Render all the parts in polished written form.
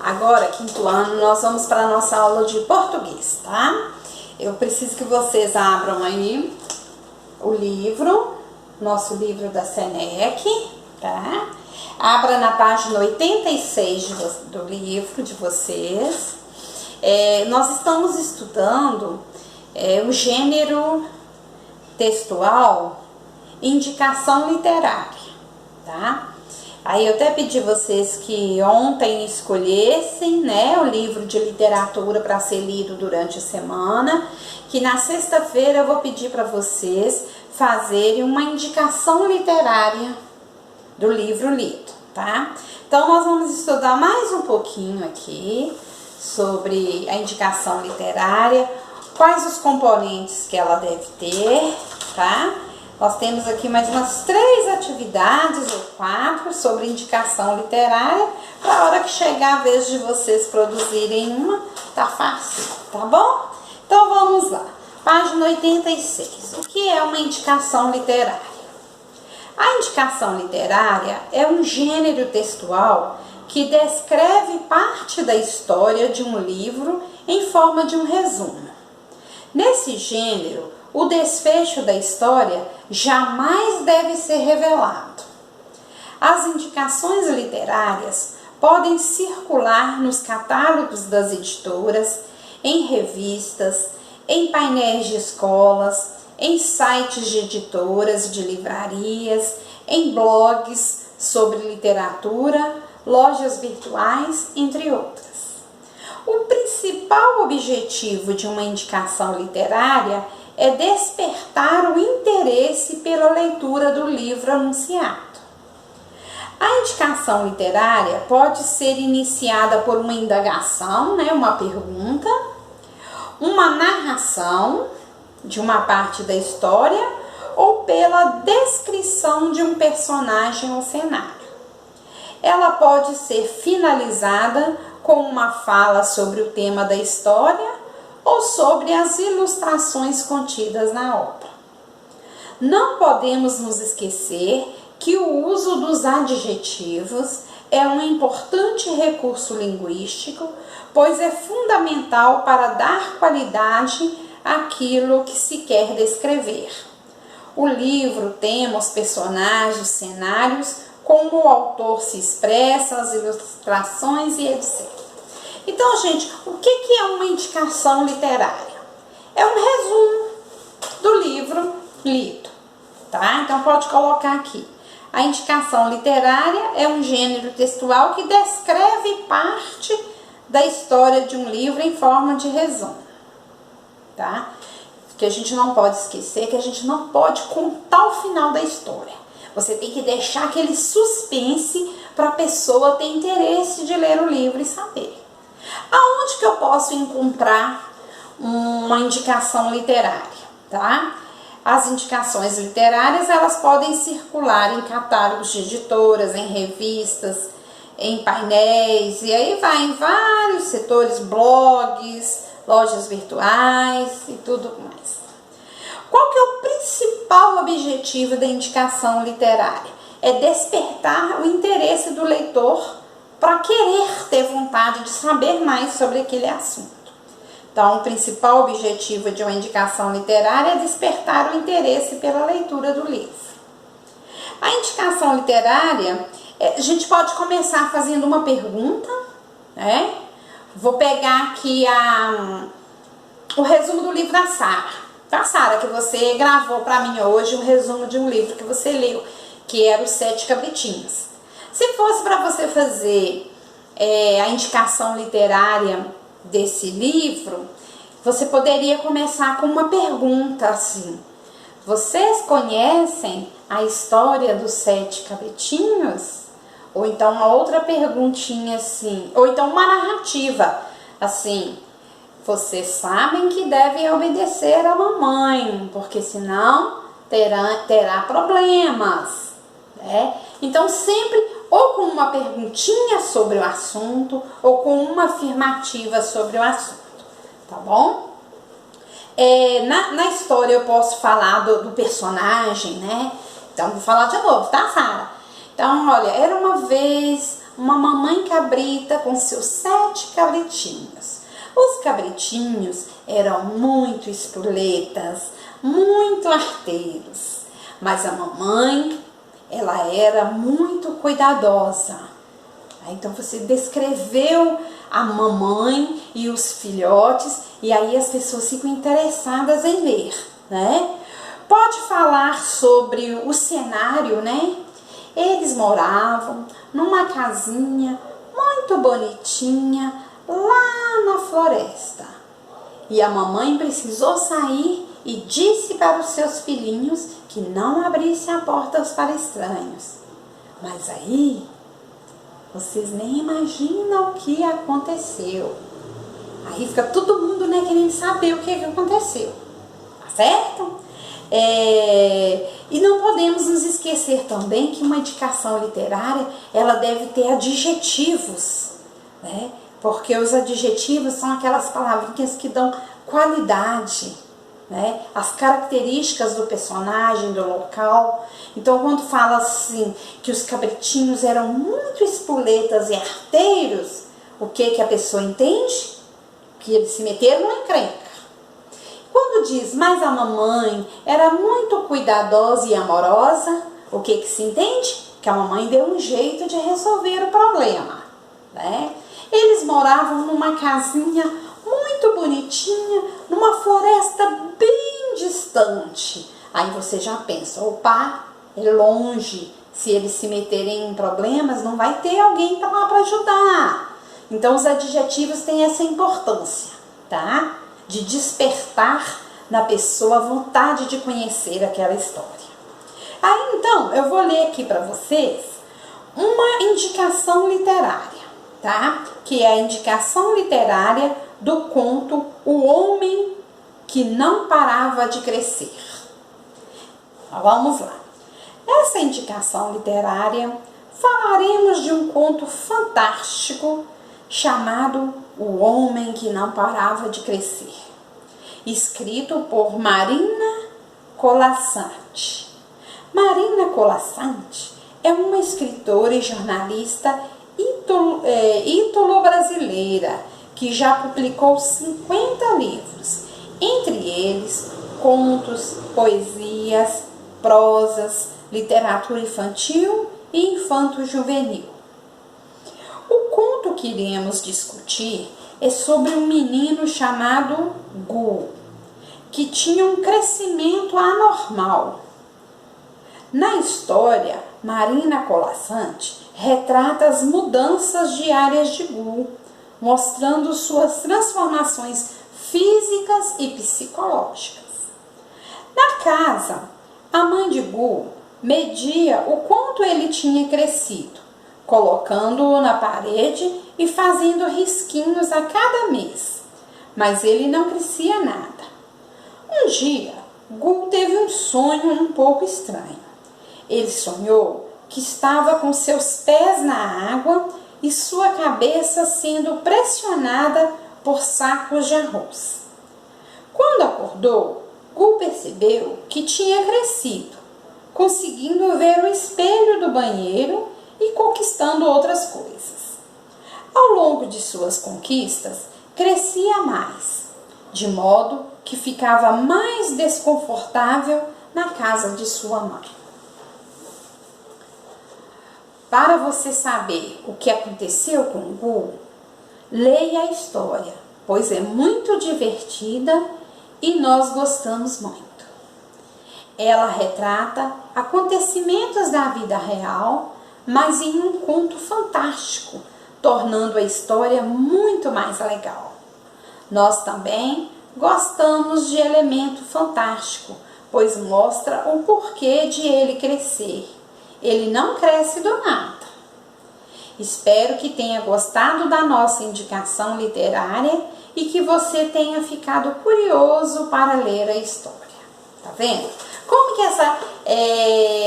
Agora, quinto ano, nós vamos para a nossa aula de português, tá? Eu preciso que vocês abram aí o livro, nosso livro da Senec, tá? Abra na página 86 do livro de vocês. Nós estamos estudando o gênero textual indicação literária, tá? Aí eu até pedi vocês que ontem escolhessem, né, o livro de literatura para ser lido durante a semana, que na sexta-feira eu vou pedir para vocês fazerem uma indicação literária do livro lido, tá? Então nós vamos estudar mais um pouquinho aqui sobre a indicação literária, quais os componentes que ela deve ter, tá? Nós temos aqui mais umas 3 atividades ou 4 sobre indicação literária. Para a hora que chegar a vez de vocês produzirem uma, tá fácil, tá bom? Então vamos lá. Página 86. O que é uma indicação literária? A indicação literária é um gênero textual que descreve parte da história de um livro em forma de um resumo. Nesse gênero, o desfecho da história jamais deve ser revelado. As indicações literárias podem circular nos catálogos das editoras, em revistas, em painéis de escolas, em sites de editoras e de livrarias, em blogs sobre literatura, lojas virtuais, entre outras. O principal objetivo de uma indicação literária é despertar o interesse pela leitura do livro anunciado. A indicação literária pode ser iniciada por uma indagação, né, uma pergunta, uma narração de uma parte da história ou pela descrição de um personagem ou cenário. Ela pode ser finalizada com uma fala sobre o tema da história ou sobre as ilustrações contidas na obra. Não podemos nos esquecer que o uso dos adjetivos é um importante recurso linguístico, pois é fundamental para dar qualidade àquilo que se quer descrever. O livro, temas, personagens, cenários, como o autor se expressa, as ilustrações e etc. Então, gente, o que é uma indicação literária? É um resumo do livro lido, tá? Então, pode colocar aqui. A indicação literária é um gênero textual que descreve parte da história de um livro em forma de resumo, tá? Que a gente não pode esquecer, que a gente não pode contar o final da história. Você tem que deixar aquele suspense para a pessoa ter interesse de ler o livro e saber. Aonde que eu posso encontrar uma indicação literária, tá? As indicações literárias, elas podem circular em catálogos de editoras, em revistas, em painéis, e aí vai em vários setores, blogs, lojas virtuais e tudo mais. Qual que é o principal objetivo da indicação literária? É despertar o interesse do leitor para querer ter vontade de saber mais sobre aquele assunto. Então, o principal objetivo de uma indicação literária é despertar o interesse pela leitura do livro. A indicação literária, a gente pode começar fazendo uma pergunta, né? Vou pegar aqui o resumo do livro da Sara. Tá, Sara, que você gravou para mim hoje um resumo de um livro que você leu, que era Os 7 Cabritinhos. Se fosse para você fazer a indicação literária desse livro, você poderia começar com uma pergunta assim: vocês conhecem a história dos 7 cabritinhos? Ou então uma outra perguntinha assim, ou então uma narrativa assim: vocês sabem que devem obedecer à mamãe, porque senão terá problemas, né? Então sempre ou com uma perguntinha sobre o assunto, ou com uma afirmativa sobre o assunto, tá bom? Na história eu posso falar do personagem, né? Então vou falar de novo, tá, Sara? Então, olha, era uma vez uma mamãe cabrita com seus 7 cabritinhos. Os cabritinhos eram muito espoletas, muito arteiros, mas a mamãe, ela era muito cuidadosa. Então você descreveu a mamãe e os filhotes, e aí as pessoas ficam interessadas em ler, né? Pode falar sobre o cenário, né? Eles moravam numa casinha muito bonitinha lá na floresta. E a mamãe precisou sair e disse para os seus filhinhos que não abrissem a porta para estranhos. Mas aí, vocês nem imaginam o que aconteceu. Aí fica todo mundo, né, querendo saber o que aconteceu. Tá certo? E não podemos nos esquecer também que uma indicação literária, ela deve ter adjetivos, né? Porque os adjetivos são aquelas palavrinhas que dão qualidade, né? As características do personagem, do local. Então, quando fala assim que os cabritinhos eram muito espoletas e arteiros, o que a pessoa entende? Que eles se meteram numa encrenca. Quando diz, mas a mamãe era muito cuidadosa e amorosa, o que se entende? Que a mamãe deu um jeito de resolver o problema, né? Eles moravam numa casinha muito bonitinha, numa floresta bem distante. Aí você já pensa, opa, é longe, se eles se meterem em problemas, não vai ter alguém lá para ajudar. Então os adjetivos têm essa importância, tá? De despertar na pessoa a vontade de conhecer aquela história. Aí então, eu vou ler aqui para vocês uma indicação literária, tá? Que é a indicação literária do conto O Homem que Não Parava de Crescer. Então, vamos lá. Nessa indicação literária, falaremos de um conto fantástico chamado O Homem que Não Parava de Crescer, escrito por Marina Colasanti. Marina Colasanti é uma escritora e jornalista ítalo-brasileira que já publicou 50 livros, entre eles contos, poesias, prosas, literatura infantil e infanto-juvenil. O conto que iremos discutir é sobre um menino chamado Gu, que tinha um crescimento anormal. Na história, Marina Colasanti retrata as mudanças diárias de Gu, mostrando suas transformações físicas e psicológicas. Na casa, a mãe de Gu media o quanto ele tinha crescido, colocando-o na parede e fazendo risquinhos a cada mês, mas ele não crescia nada. Um dia, Gu teve um sonho um pouco estranho. Ele sonhou que estava com seus pés na água e sua cabeça sendo pressionada por sacos de arroz. Quando acordou, Gu percebeu que tinha crescido, conseguindo ver o espelho do banheiro e conquistando outras coisas. Ao longo de suas conquistas, crescia mais, de modo que ficava mais desconfortável na casa de sua mãe. Para você saber o que aconteceu com o Gu, leia a história, pois é muito divertida e nós gostamos muito. Ela retrata acontecimentos da vida real, mas em um conto fantástico, tornando a história muito mais legal. Nós também gostamos de elemento fantástico, pois mostra o porquê de ele crescer. Ele não cresce do nada. Espero que tenha gostado da nossa indicação literária e que você tenha ficado curioso para ler a história. Tá vendo? Como que essa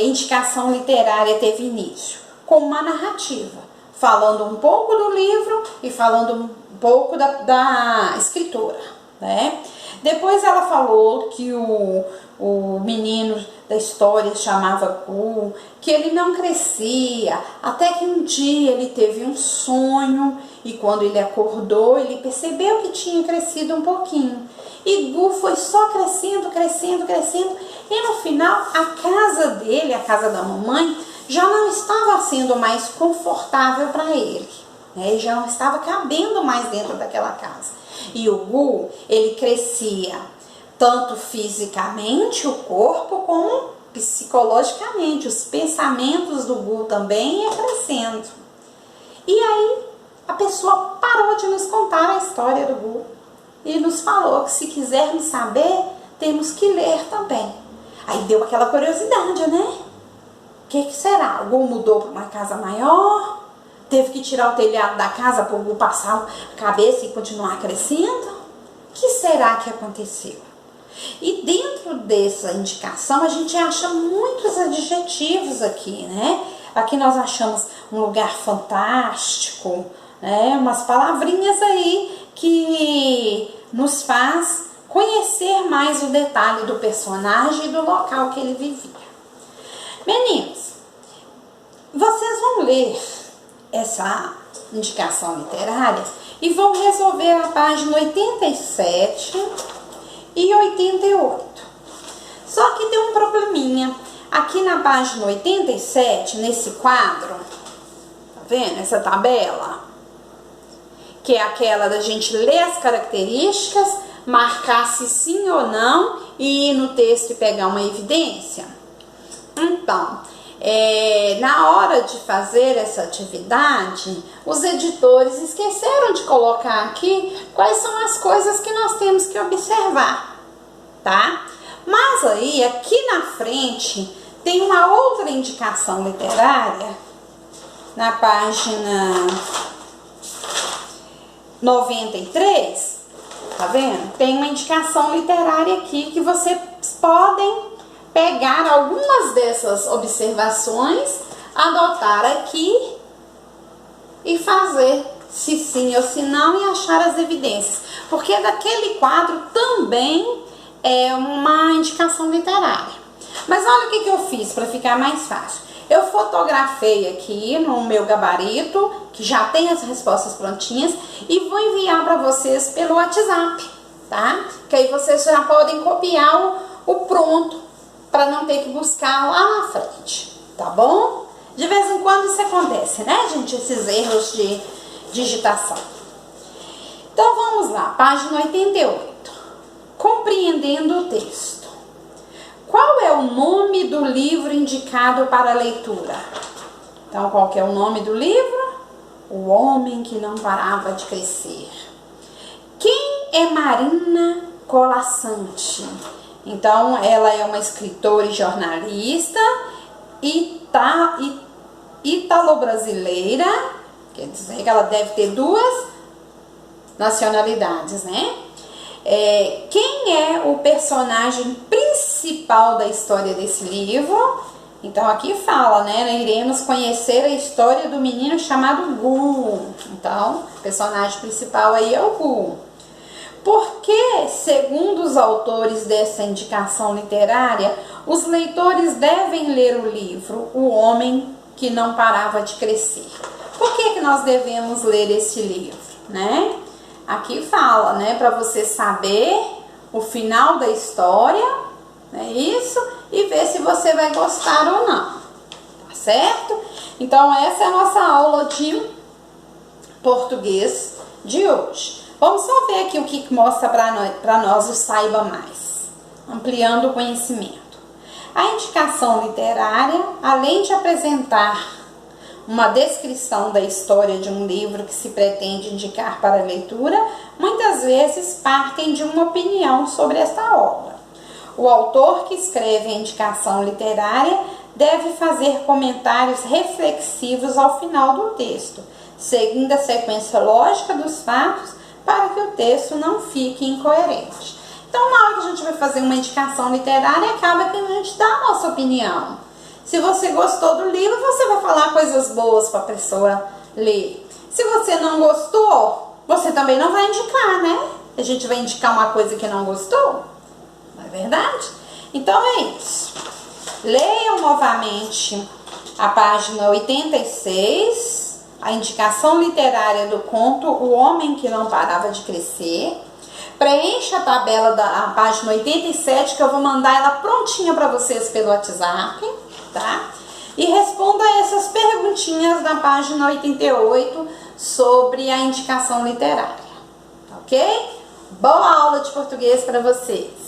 indicação literária teve início? Com uma narrativa, falando um pouco do livro e falando um pouco da escritora, né? Depois ela falou que o menino da história chamava Gu, que ele não crescia, até que um dia ele teve um sonho e quando ele acordou, ele percebeu que tinha crescido um pouquinho. E Gu foi só crescendo, crescendo, crescendo, e no final a casa dele, a casa da mamãe, já não estava sendo mais confortável para ele, né? Ele já não estava cabendo mais dentro daquela casa. E o Gu, ele crescia tanto fisicamente, o corpo, como psicologicamente. Os pensamentos do Gu também iam crescendo. E aí a pessoa parou de nos contar a história do Gu e nos falou que se quisermos saber, temos que ler também. Aí deu aquela curiosidade, né? O que será? O Gu mudou para uma casa maior? Teve que tirar o telhado da casa para o Gu passar a cabeça e continuar crescendo? O que será que aconteceu? E dentro dessa indicação a gente acha muitos adjetivos aqui, né? Aqui nós achamos um lugar fantástico, né? Umas palavrinhas aí que nos faz conhecer mais o detalhe do personagem e do local que ele vivia. Meninos, vocês vão ler essa indicação literária e vão resolver a página 87 e 88. Só que tem um probleminha. Aqui na página 87, nesse quadro, tá vendo essa tabela? Que é aquela da gente ler as características, marcar se sim ou não e ir no texto e pegar uma evidência. Então, na hora de fazer essa atividade, os editores esqueceram de colocar aqui quais são as coisas que nós temos que observar, tá? Mas aí, aqui na frente, tem uma outra indicação literária, na página 93, tá vendo? Tem uma indicação literária aqui que vocês podem pegar algumas dessas observações, adotar aqui e fazer se sim ou se não e achar as evidências. Porque daquele quadro também é uma indicação literária. Mas olha o que eu fiz para ficar mais fácil. Eu fotografei aqui no meu gabarito, que já tem as respostas prontinhas, e vou enviar para vocês pelo WhatsApp, tá? Que aí vocês já podem copiar o pronto, para não ter que buscar lá na frente, tá bom? De vez em quando isso acontece, né, gente? Esses erros de digitação. Então vamos lá, página 88. Compreendendo o texto. Qual é o nome do livro indicado para a leitura? Então, qual que é o nome do livro? O Homem que Não Parava de Crescer. Quem é Marina Colasanti? Então, ela é uma escritora e jornalista italo-brasileira, quer dizer que ela deve ter duas nacionalidades, né? Quem é o personagem principal da história desse livro? Então, aqui fala, né? Iremos conhecer a história do menino chamado Gu. Então, o personagem principal aí é o Gu. Porque, segundo os autores dessa indicação literária, os leitores devem ler o livro O Homem que Não Parava de Crescer. Por que nós devemos ler esse livro, né? Aqui fala, né, para você saber o final da história, né, isso, e ver se você vai gostar ou não, tá certo? Então, essa é a nossa aula de português de hoje. Vamos só ver aqui o que mostra para nós o Saiba Mais, ampliando o conhecimento. A indicação literária, além de apresentar uma descrição da história de um livro que se pretende indicar para a leitura, muitas vezes partem de uma opinião sobre esta obra. O autor que escreve a indicação literária deve fazer comentários reflexivos ao final do texto, seguindo a sequência lógica dos fatos, para que o texto não fique incoerente. Então, na hora que a gente vai fazer uma indicação literária, acaba que a gente dá a nossa opinião. Se você gostou do livro, você vai falar coisas boas para a pessoa ler. Se você não gostou, você também não vai indicar, né? A gente vai indicar uma coisa que não gostou? Não é verdade? Então é isso. Leiam novamente a página 86, a indicação literária do conto O Homem que Não Parava de Crescer. Preencha a tabela da página 87, que eu vou mandar ela prontinha para vocês pelo WhatsApp, tá? E responda essas perguntinhas na página 88 sobre a indicação literária, ok? Boa aula de português para vocês!